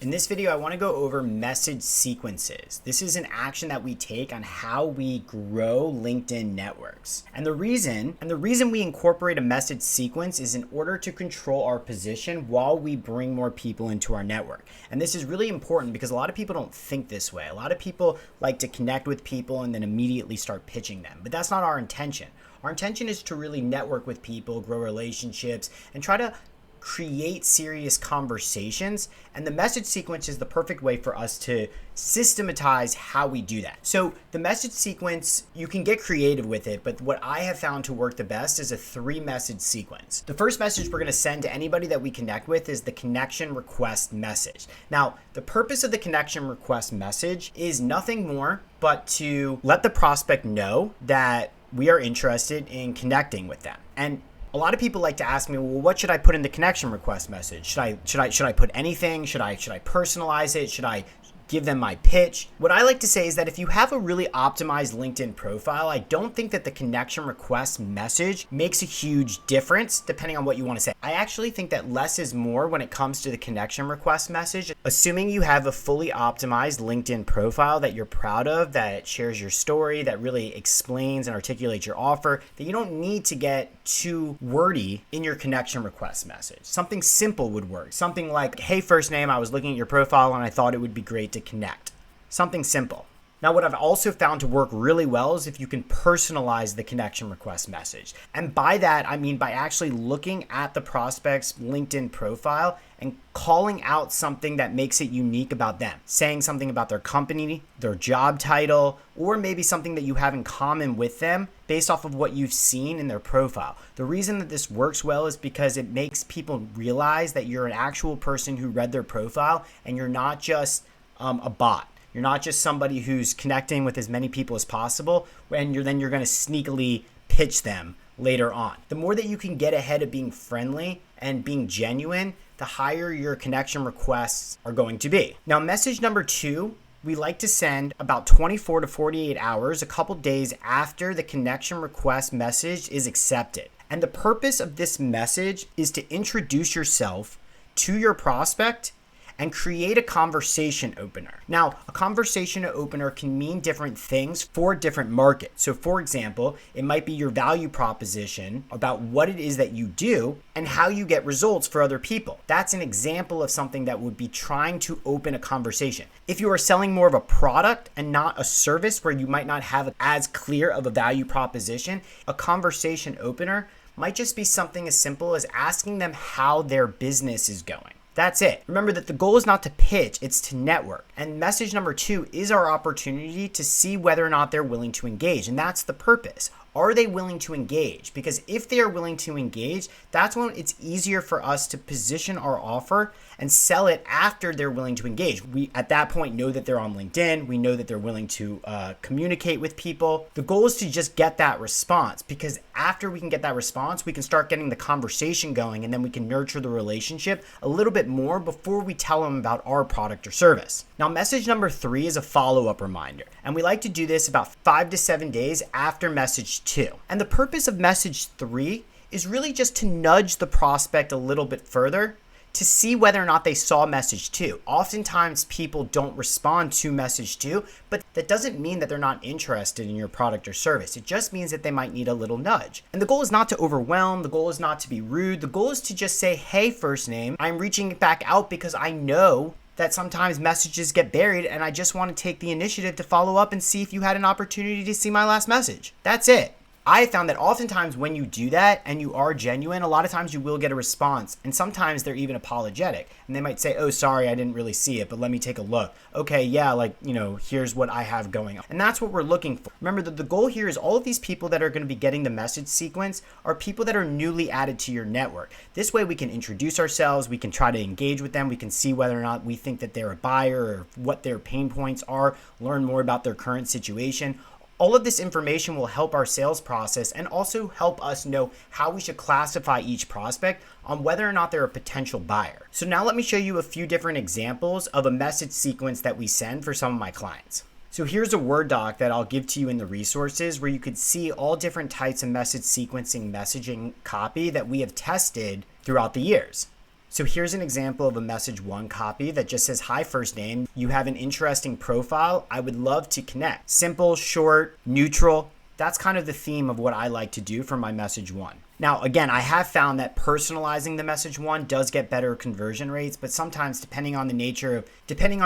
In this video, I want to go over message sequences. This is an action that we take on how we grow LinkedIn networks. And the reason we incorporate a message sequence is in order to control our position while we bring more people into our network. And this is really important because a lot of people don't think this way. A lot of people like to connect with people and then immediately start pitching them. But that's not our intention. Our intention is to really network with people, grow relationships, and try to create serious conversations, and the message sequence is the perfect way for us to systematize how we do that. So the message sequence, you can get creative with it, but what I have found to work the best is a 3-message sequence. The first message we're going to send to anybody that we connect with is the connection request message. Now, the purpose of the connection request message is nothing more but to let the prospect know that we are interested in connecting with them. And a lot of people like to ask me, well, what should I put in the connection request message? Should I put anything? Should I personalize it? Should I give them my pitch? What I like to say is that if you have a really optimized LinkedIn profile, I don't think that the connection request message makes a huge difference depending on what you want to say. I actually think that less is more when it comes to the connection request message. Assuming you have a fully optimized LinkedIn profile that you're proud of, that shares your story, that really explains and articulates your offer, that you don't need to get too wordy in your connection request message. Something simple would work. Something like, hey, first name, I was looking at your profile and I thought it would be great to connect. Something simple. Now, what I've also found to work really well is if you can personalize the connection request message. And by that, I mean by actually looking at the prospect's LinkedIn profile and calling out something that makes it unique about them. Saying something about their company, their job title, or maybe something that you have in common with them based off of what you've seen in their profile. The reason that this works well is because it makes people realize that you're an actual person who read their profile and you're not just a bot. You're not just somebody who's connecting with as many people as possible, and you're going to sneakily pitch them later on. The more that you can get ahead of being friendly and being genuine, the higher your connection requests are going to be. Now, message number 2, we like to send about 24 to 48 hours, a couple days after the connection request message is accepted. And the purpose of this message is to introduce yourself to your prospect and create a conversation opener. Now, a conversation opener can mean different things for different markets. So for example, it might be your value proposition about what it is that you do and how you get results for other people. That's an example of something that would be trying to open a conversation. If you are selling more of a product and not a service where you might not have as clear of a value proposition, a conversation opener might just be something as simple as asking them how their business is going. That's it. Remember that the goal is not to pitch, it's to network. And message number 2 is our opportunity to see whether or not they're willing to engage. And that's the purpose. Are they willing to engage? Because if they are willing to engage, that's when it's easier for us to position our offer and sell it after they're willing to engage. We, at that point, know that they're on LinkedIn. We know that they're willing to communicate with people. The goal is to just get that response, because after we can get that response, we can start getting the conversation going, and then we can nurture the relationship a little bit more before we tell them about our product or service. Now, message number 3 is a follow-up reminder, and we like to do this about 5 to 7 days after message 2. And the purpose of message 3 is really just to nudge the prospect a little bit further to see whether or not they saw message 2. Oftentimes people don't respond to message 2, but that doesn't mean that they're not interested in your product or service. It just means that they might need a little nudge. And the goal is not to overwhelm. The goal is not to be rude. The goal is to just say, hey, first name, I'm reaching back out because I know that sometimes messages get buried and I just want to take the initiative to follow up and see if you had an opportunity to see my last message. That's it. I found that oftentimes when you do that and you are genuine, a lot of times you will get a response, and sometimes they're even apologetic and they might say, oh, sorry, I didn't really see it, but let me take a look. Okay, yeah, here's what I have going on. And that's what we're looking for. Remember that the goal here is all of these people that are going to be getting the message sequence are people that are newly added to your network. This way we can introduce ourselves, we can try to engage with them, we can see whether or not we think that they're a buyer or what their pain points are, learn more about their current situation. All of this information will help our sales process and also help us know how we should classify each prospect on whether or not they're a potential buyer. So now let me show you a few different examples of a message sequence that we send for some of my clients. So here's a Word doc that I'll give to you in the resources where you could see all different types of message sequencing messaging copy that we have tested throughout the years. So here's an example of a message one copy that just says, "Hi, first name. You have an interesting profile. I would love to connect." Simple, short, neutral. That's kind of the theme of what I like to do for my message one. Now, again, I have found that personalizing the message one does get better conversion rates, but sometimes depending on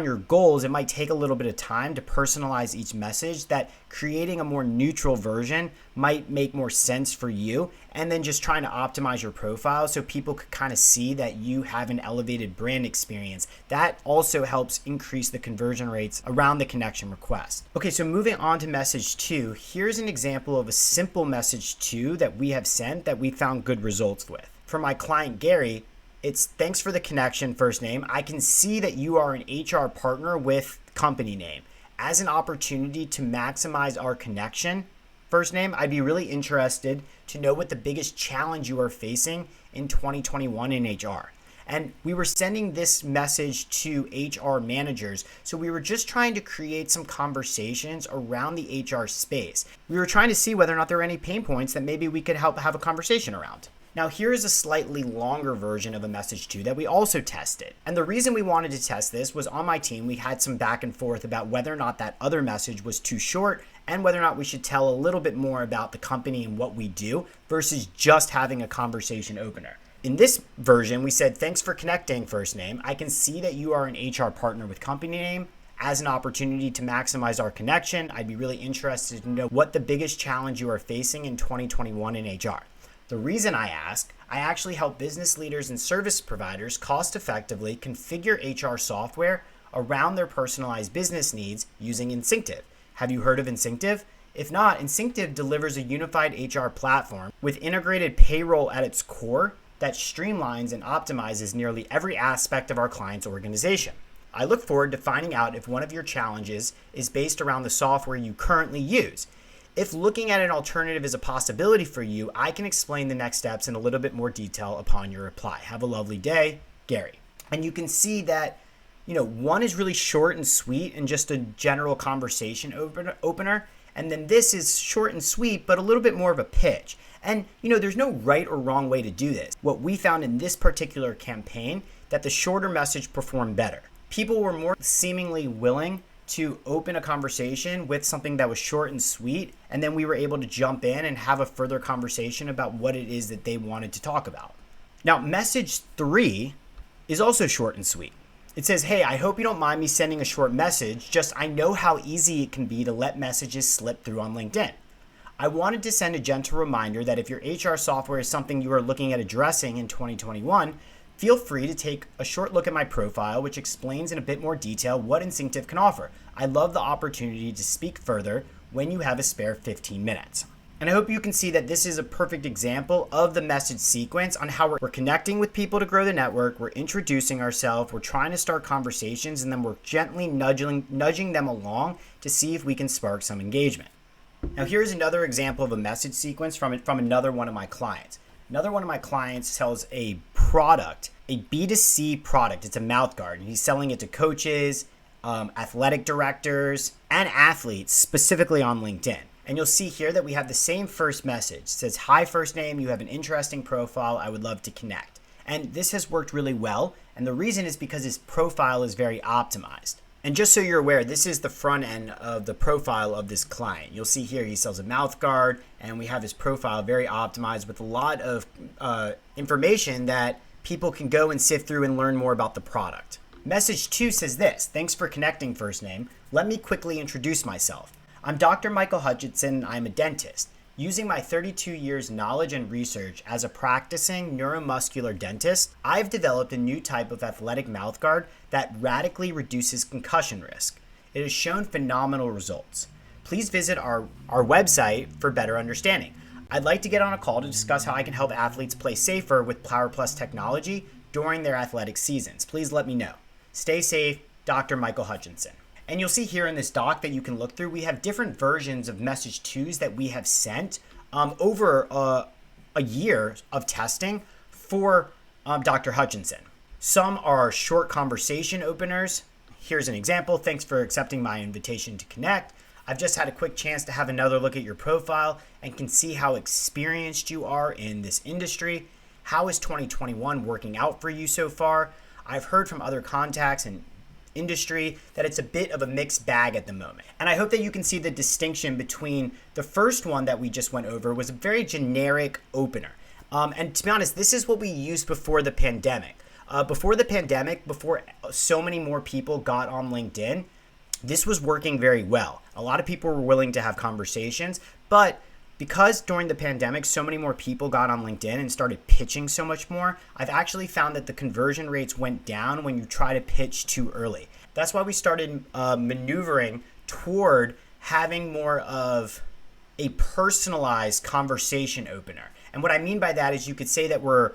your goals, it might take a little bit of time to personalize each message, that creating a more neutral version might make more sense for you, and then just trying to optimize your profile so people could kind of see that you have an elevated brand experience. That also helps increase the conversion rates around the connection request. Okay, so moving on to message two, here's an example of a simple message two that we have sent that we found good results with. For my client Gary, it's, "Thanks for the connection, first name. I can see that you are an HR partner with company name. As an opportunity to maximize our connection, first name, I'd be really interested to know what the biggest challenge you are facing in 2021 in HR." And we were sending this message to HR managers. So we were just trying to create some conversations around the HR space. We were trying to see whether or not there were any pain points that maybe we could help have a conversation around. Now, here is a slightly longer version of a message two that we also tested. And the reason we wanted to test this was, on my team, we had some back and forth about whether or not that other message was too short and whether or not we should tell a little bit more about the company and what we do versus just having a conversation opener. In this version, we said, "Thanks for connecting, first name. I can see that you are an HR partner with company name. As an opportunity to maximize our connection, I'd be really interested to know what the biggest challenge you are facing in 2021 in HR. The reason I ask, I actually help business leaders and service providers cost effectively configure HR software around their personalized business needs using Instinctive. Have you heard of Instinctive? If not, Instinctive delivers a unified HR platform with integrated payroll at its core that streamlines and optimizes nearly every aspect of our client's organization. I look forward to finding out if one of your challenges is based around the software you currently use. If looking at an alternative is a possibility for you, I can explain the next steps in a little bit more detail upon your reply. Have a lovely day, Gary." And you can see that, one is really short and sweet and just a general conversation opener. And then this is short and sweet, but a little bit more of a pitch. And, there's no right or wrong way to do this. What we found in this particular campaign, that the shorter message performed better. People were more seemingly willing to open a conversation with something that was short and sweet, and then we were able to jump in and have a further conversation about what it is that they wanted to talk about. Now, message three is also short and sweet. It says, "Hey, I hope you don't mind me sending a short message, just I know how easy it can be to let messages slip through on LinkedIn. I wanted to send a gentle reminder that if your HR software is something you are looking at addressing in 2021, feel free to take a short look at my profile, which explains in a bit more detail what Instinctive can offer. I love the opportunity to speak further when you have a spare 15 minutes. And I hope you can see that this is a perfect example of the message sequence on how we're connecting with people to grow the network, we're introducing ourselves, we're trying to start conversations, and then we're gently nudging them along to see if we can spark some engagement. Now, here's another example of a message sequence from another one of my clients. Another one of my clients sells a product, a B2C product. It's a mouth guard, and he's selling it to coaches, athletic directors, and athletes, specifically on LinkedIn. And you'll see here that we have the same first message. It says, "Hi, first name. You have an interesting profile. I would love to connect." And this has worked really well. And the reason is because his profile is very optimized. And just so you're aware, this is the front end of the profile of this client. You'll see here he sells a mouth guard, and we have his profile very optimized with a lot of information that people can go and sift through and learn more about the product. Message 2 says this: "Thanks for connecting, first name. Let me quickly introduce myself. I'm Dr. Michael Hutchinson. I'm a dentist. Using my 32 years knowledge and research as a practicing neuromuscular dentist, I've developed a new type of athletic mouthguard that radically reduces concussion risk. It has shown phenomenal results. Please visit our website for better understanding. I'd like to get on a call to discuss how I can help athletes play safer with Power Plus technology during their athletic seasons. Please let me know. Stay safe, Dr. Michael Hutchinson." And you'll see here in this doc that you can look through, we have different versions of message 2s that we have sent over a year of testing for Dr. Hutchinson. Some are short conversation openers. Here's an example. "Thanks for accepting my invitation to connect. I've just had a quick chance to have another look at your profile and can see how experienced you are in this industry. How is 2021 working out for you so far? I've heard from other contacts and industry that it's a bit of a mixed bag at the moment. And I hope that you can see the distinction between the first one that we just went over was a very generic opener. And to be honest, this is what we used before the pandemic. Before so many more people got on LinkedIn, this was working very well. A lot of people were willing to have conversations, but because during the pandemic, so many more people got on LinkedIn and started pitching so much more, I've actually found that the conversion rates went down when you try to pitch too early. That's why we started maneuvering toward having more of a personalized conversation opener. And what I mean by that is you could say that we're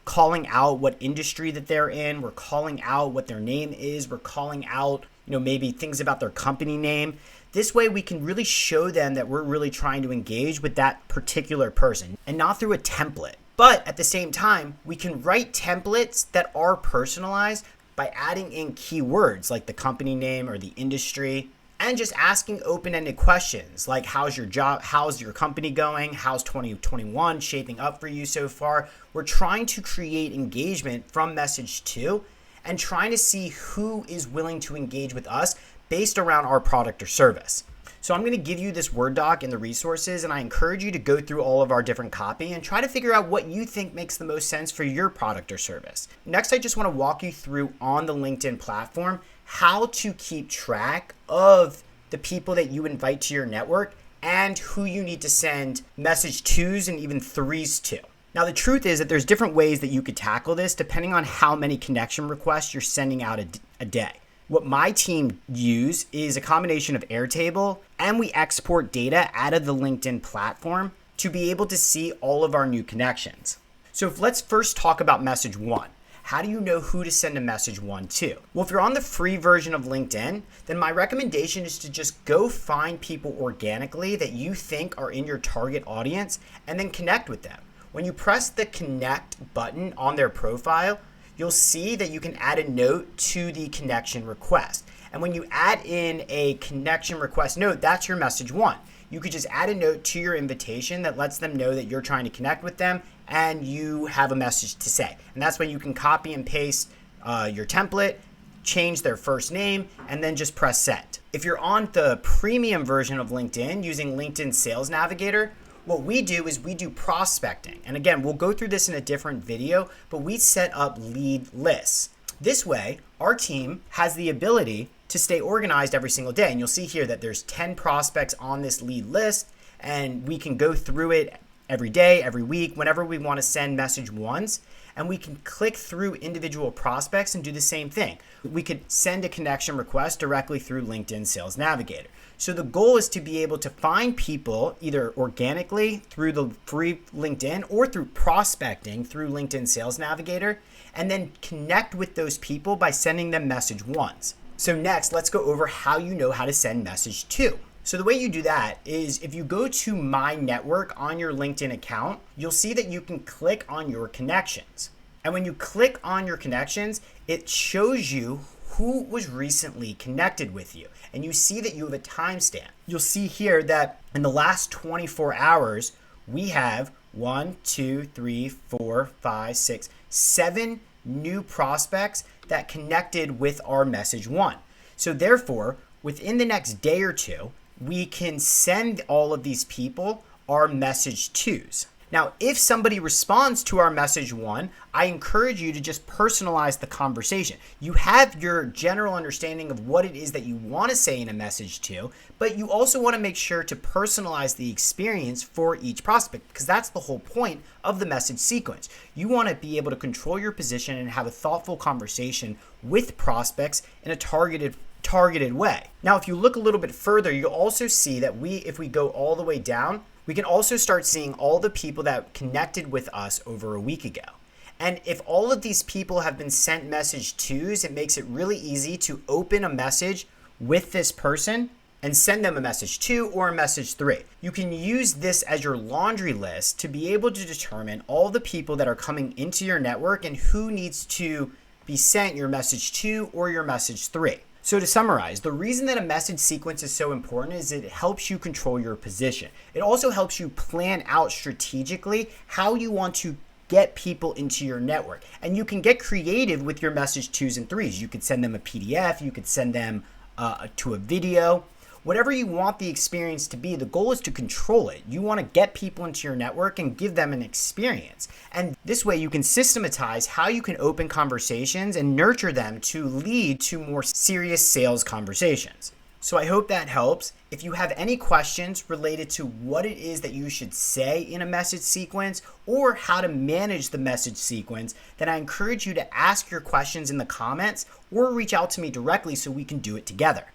calling out what industry that they're in, we're calling out what their name is, we're calling out, maybe things about their company name. This way we can really show them that we're really trying to engage with that particular person and not through a template. But at the same time, we can write templates that are personalized by adding in keywords like the company name or the industry and just asking open-ended questions like how's your job, how's your company going, how's 2021 shaping up for you so far. We're trying to create engagement from message 2 and trying to see who is willing to engage with us based around our product or service. So I'm going to give you this Word doc and the resources, and I encourage you to go through all of our different copy and try to figure out what you think makes the most sense for your product or service. Next, I just want to walk you through on the LinkedIn platform how to keep track of the people that you invite to your network and who you need to send message 2s and even 3s to. Now, the truth is that there's different ways that you could tackle this depending on how many connection requests you're sending out a day. What my team use is a combination of Airtable, and we export data out of the LinkedIn platform to be able to see all of our new connections. So let's first talk about message 1. How do you know who to send a message 1 to? Well, if you're on the free version of LinkedIn, then my recommendation is to just go find people organically that you think are in your target audience and then connect with them. When you press the connect button on their profile, you'll see that you can add a note to the connection request. And when you add in a connection request note, that's your message 1. You could just add a note to your invitation that lets them know that you're trying to connect with them and you have a message to say. And that's when you can copy and paste your template, change their first name, and then just press send. If you're on the premium version of LinkedIn using LinkedIn Sales Navigator, what we do is we do prospecting. And again, we'll go through this in a different video, but we set up lead lists. This way, our team has the ability to stay organized every single day. And you'll see here that there's 10 prospects on this lead list, and we can go through it every day, every week, whenever we want to send message 1s. And we can click through individual prospects and do the same thing. We could send a connection request directly through LinkedIn Sales Navigator. So the goal is to be able to find people either organically through the free LinkedIn or through prospecting through LinkedIn Sales Navigator, and then connect with those people by sending them message 1s. So next, let's go over how you know how to send message 2. So the way you do that is if you go to My Network on your LinkedIn account, you'll see that you can click on your connections. And when you click on your connections, it shows you who was recently connected with you. And you see that you have a timestamp. You'll see here that in the last 24 hours, we have 7 new prospects that connected with our message 1. So therefore, within the next day or two, we can send all of these people our message 2s. Now, if somebody responds to our message 1, I encourage you to just personalize the conversation. You have your general understanding of what it is that you want to say in a message 2, but you also want to make sure to personalize the experience for each prospect, because that's the whole point of the message sequence. You want to be able to control your position and have a thoughtful conversation with prospects in a targeted way. Now, if you look a little bit further, you'll also see that if we go all the way down, we can also start seeing all the people that connected with us over a week ago. And if all of these people have been sent message 2s, it makes it really easy to open a message with this person and send them a message 2 or a message 3. You can use this as your laundry list to be able to determine all the people that are coming into your network and who needs to be sent your message 2 or your message 3. So to summarize, the reason that a message sequence is so important is it helps you control your position. It also helps you plan out strategically how you want to get people into your network. And you can get creative with your message 2s and 3s. You could send them a PDF, you could send them to a video. Whatever you want the experience to be, the goal is to control it. You want to get people into your network and give them an experience. And this way you can systematize how you can open conversations and nurture them to lead to more serious sales conversations. So I hope that helps. If you have any questions related to what it is that you should say in a message sequence or how to manage the message sequence, then I encourage you to ask your questions in the comments or reach out to me directly so we can do it together.